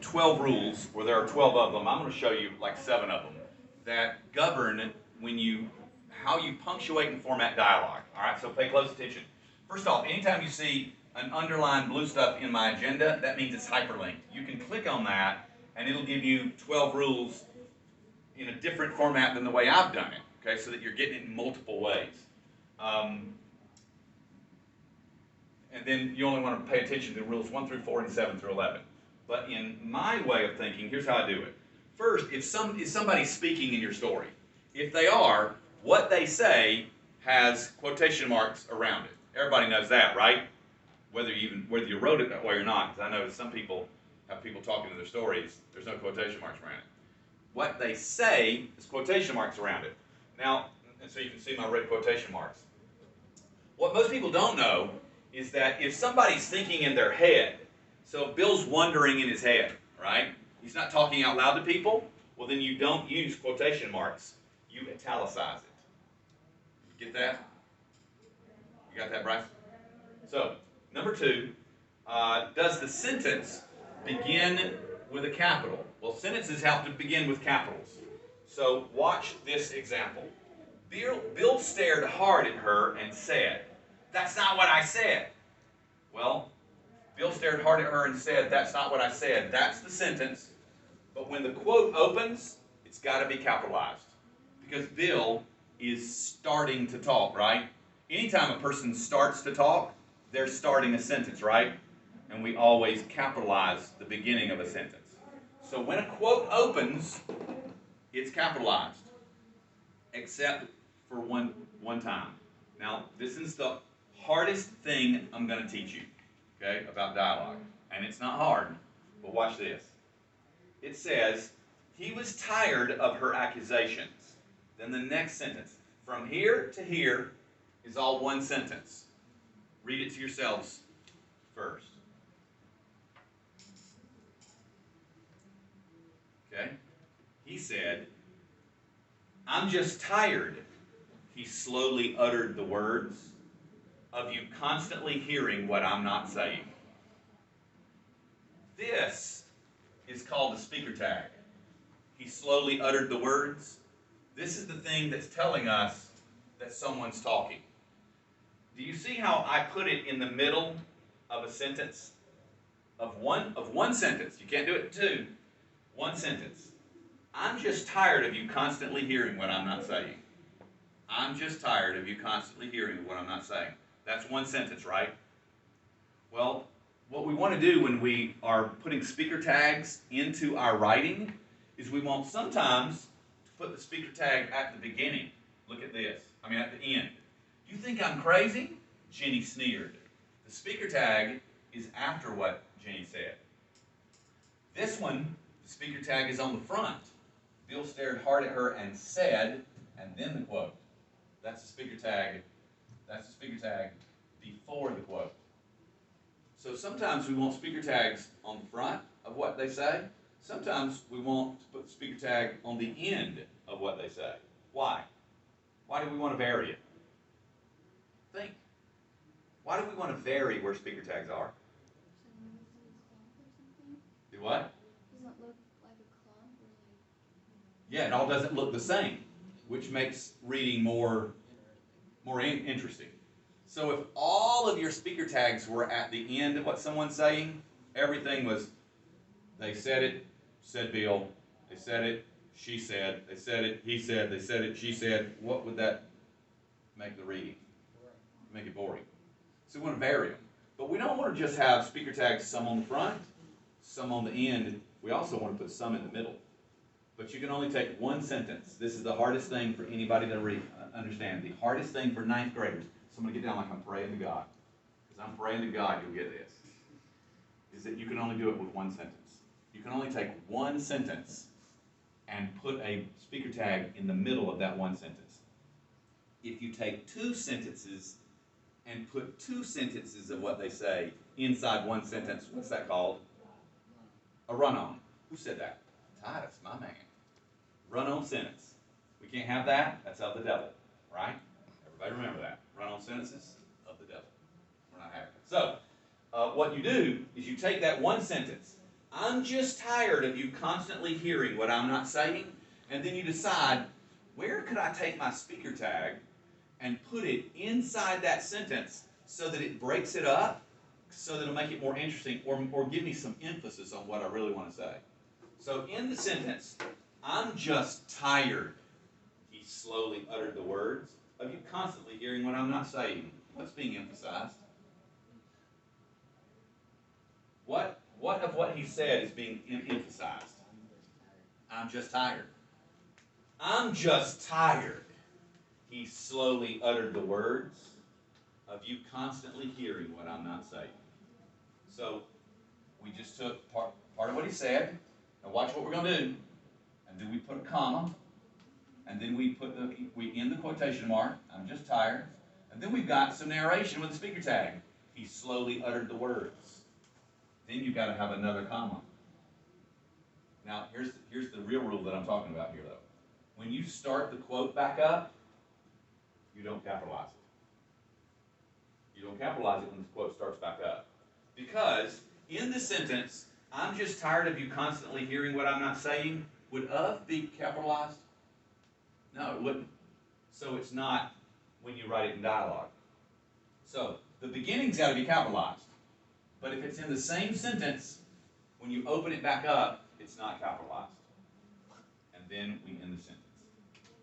12 rules, where there are 12 of them. I'm going to show you like 7 of them that govern when you how you punctuate and format dialogue. All right, so pay close attention. First off, anytime you see an underlined blue stuff in my agenda, that means it's hyperlinked. You can click on that, and it'll give you 12 rules in a different format than the way I've done it. Okay, so that you're getting it in multiple ways. And then you only want to pay attention to rules 1 through 4 and 7 through 11. But in my way of thinking, here's how I do it. First, if somebody speaking in your story, if they are, what they say has quotation marks around it. Everybody knows that, right? Whether you wrote it that way or not, because I know some people have people talking to their stories, there's no quotation marks around it. What they say is quotation marks around it. Now, and so you can see my red quotation marks. What most people don't know is that if somebody's thinking in their head, so Bill's wondering in his head, right? He's not talking out loud to people, well then you don't use quotation marks. You italicize it. You get that? You got that, Bryce? So, number 2, does the sentence begin with a capital? Well, sentences have to begin with capitals. So, watch this example. Bill stared hard at her and said, "That's not what I said." Well, Bill stared hard at her and said, "That's not what I said." That's the sentence. But when the quote opens, it's got to be capitalized. Because Bill is starting to talk, right? Anytime a person starts to talk, they're starting a sentence, right? And we always capitalize the beginning of a sentence. So when a quote opens, it's capitalized. Except for one time. Now, this is the hardest thing I'm going to teach you, okay, about dialogue. And it's not hard, but watch this. It says, he was tired of her accusations. Then the next sentence, from here to here is all one sentence. Read it to yourselves first. Okay? He said, "I'm just tired," he slowly uttered the words, "of you constantly hearing what I'm not saying." This is called a speaker tag. He slowly uttered the words. This is the thing that's telling us that someone's talking. Do you see how I put it in the middle of a sentence? Of one sentence. You can't do it in 2. One sentence. I'm just tired of you constantly hearing what I'm not saying. I'm just tired of you constantly hearing what I'm not saying. That's one sentence, right? Well, what we want to do when we are putting speaker tags into our writing is we want sometimes to put the speaker tag at the beginning. Look at this. At the end. You think I'm crazy? Jenny sneered. The speaker tag is after what Jenny said. This one, the speaker tag is on the front. Bill stared hard at her and said, and then the quote. That's the speaker tag. That's the speaker tag before the quote. So sometimes we want speaker tags on the front of what they say. Sometimes we want to put the speaker tag on the end of what they say. Why? Why do we want to vary it? Think. Why do we want to vary where speaker tags are? Do what? Doesn't look like a clump or Yeah, it all doesn't look the same, which makes reading more interesting. So if all of your speaker tags were at the end of what someone's saying, everything was, they said it, said Bill, they said it, she said, they said it, he said, they said it, she said, what would that make the reading? Make it boring. So we want to vary them. But we don't want to just have speaker tags, some on the front, some on the end. We also want to put some in the middle. But you can only take one sentence. This is the hardest thing for anybody to understand. The hardest thing for 9th graders. So I'm going to get down like I'm praying to God. Because I'm praying to God you'll get this. Is that you can only do it with one sentence. You can only take one sentence and put a speaker tag in the middle of that one sentence. If you take 2 sentences and put 2 sentences of what they say inside one sentence, what's that called? A run-on. Who said that? Titus, my man. Run-on sentence. We can't have that. That's of the devil, right? Everybody remember that. Run-on sentences of the devil. We're not having it. So, what you do is you take that one sentence I'm just tired of you constantly hearing what I'm not saying. And then you decide, where could I take my speaker tag and put it inside that sentence so that it breaks it up, so that it'll make it more interesting, or give me some emphasis on what I really want to say. So in the sentence, I'm just tired, he slowly uttered the words, of you constantly hearing what I'm not saying. What's being emphasized? What of what he said is being emphasized? I'm just tired. I'm just tired. He slowly uttered the words of you constantly hearing what I'm not saying. So we just took part of what he said. Now watch what we're going to do. And then we put a comma. And then we end the quotation mark. I'm just tired. And then we've got some narration with the speaker tag. He slowly uttered the words. Then you've got to have another comma. Now here's the real rule that I'm talking about here, though. When you start the quote back up, you don't capitalize it. You don't capitalize it when the quote starts back up. Because in the sentence, I'm just tired of you constantly hearing what I'm not saying, would of be capitalized? No, it wouldn't. So it's not when you write it in dialogue. So the beginning's got to be capitalized. But if it's in the same sentence, when you open it back up, it's not capitalized. And then we end the sentence.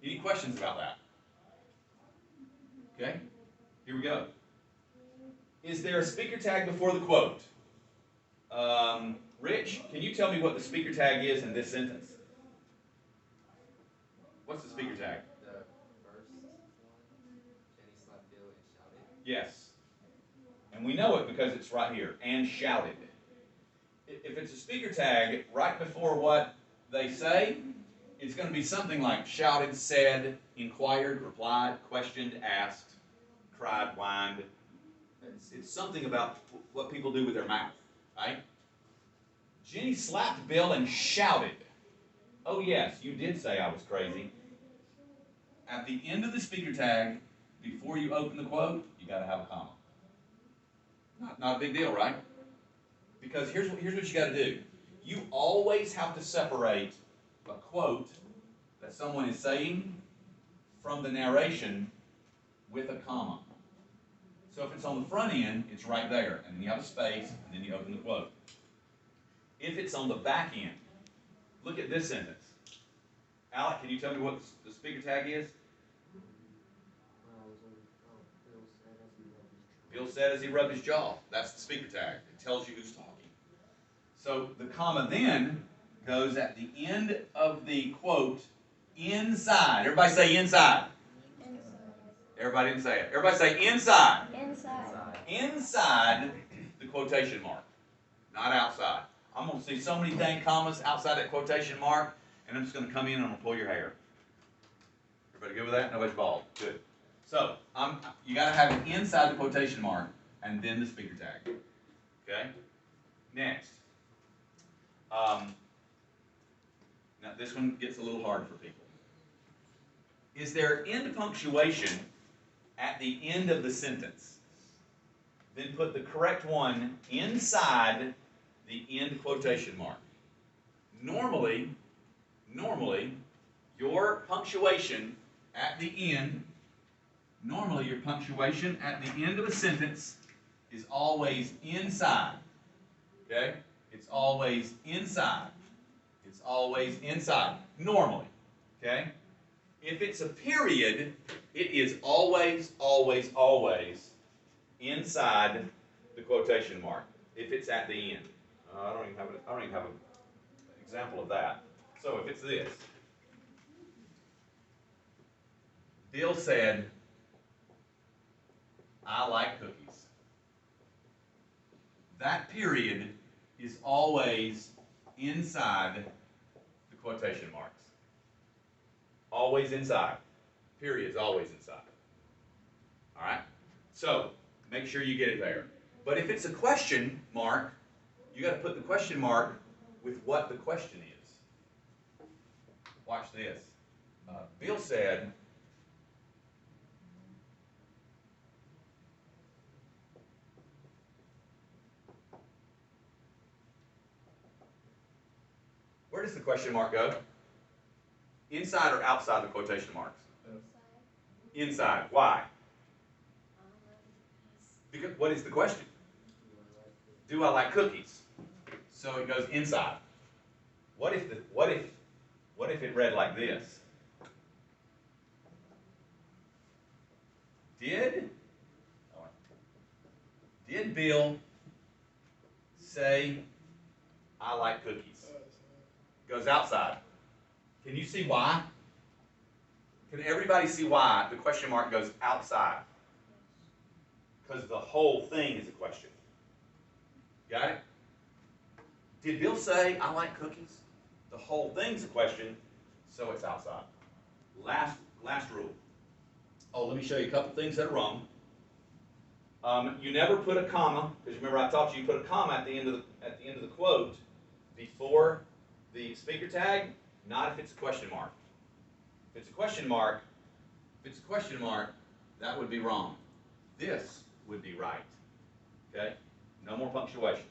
Any questions about that? Okay, here we go. Is there a speaker tag before the quote? Rich, can you tell me what the speaker tag is in this sentence? What's the speaker tag? The first one, Jenny slapped Bill and shouted. Yes. And we know it because it's right here, and shouted. If it's a speaker tag right before what they say, it's going to be something like shouted, said, inquired, replied, questioned, asked, cried, whined. It's something about what people do with their mouth, right? Jenny slapped Bill and shouted. Oh yes, you did say I was crazy. At the end of the speaker tag, before you open the quote, you got to have a comma. Not a big deal, right? Because here's what you got to do. You always have to separate a quote that someone is saying from the narration with a comma. So if it's on the front end, it's right there, and then you have a space, and then you open the quote. If it's on the back end, look at this sentence. Alec, can you tell me what the speaker tag is? Bill said as he rubbed his jaw. That's the speaker tag. It tells you who's talking. So the comma then goes at the end of the quote inside. Everybody say inside. Inside. Everybody didn't say it. Everybody say inside. Inside. Inside the quotation mark, not outside. I'm going to see so many dang commas outside that quotation mark, and I'm just going to come in and I'm going to pull your hair. Everybody good with that? Nobody's bald. Good. So you got to have it inside the quotation mark and then the speaker tag. Okay? Next. Now this one gets a little hard for people. Is there end punctuation at the end of the sentence? Then put the correct one inside the end quotation mark. Normally, your punctuation at the end, your punctuation at the end of a sentence is always inside. Okay? It's always inside. It's always inside. Normally. Okay? If it's a period, it is always, always, always inside the quotation mark. If it's at the end. I don't even have an example of that. So if it's this. Bill said, I like cookies. That period is always inside the quotation marks. Always inside. Period's always inside. All right? So, make sure you get it there. But if it's a question mark, you got to put the question mark with what the question is. Watch this. Bill said, Where does the question mark go? Inside or outside the quotation marks? Inside. Inside. Why? Because Because what is the question? Do I like cookies? So it goes inside. What if it read like this? Did Bill say I like cookies? Goes outside. Can you see why? Can everybody see why the question mark goes outside? Because the whole thing is a question. Got it? Did Bill say I like cookies? The whole thing's a question, so it's outside. Last rule. Oh, let me show you a couple things that are wrong. You never put a comma, because remember I taught you put a comma at the end of the quote before the speaker tag. Not if it's a question mark. If it's a question mark, that would be wrong. This would be right. Okay? No more punctuation.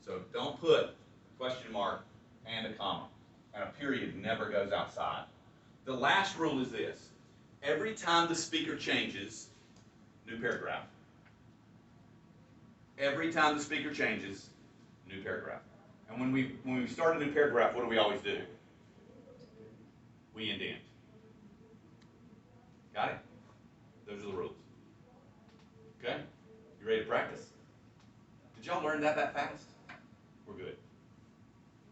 So don't put a question mark and a comma. And a period never goes outside. The last rule is this. Every time the speaker changes, new paragraph. Every time the speaker changes, new paragraph. And when we start a new paragraph, what do we always do? We indent. Got it? Those are the rules. Okay? You ready to practice? Did y'all learn that fast?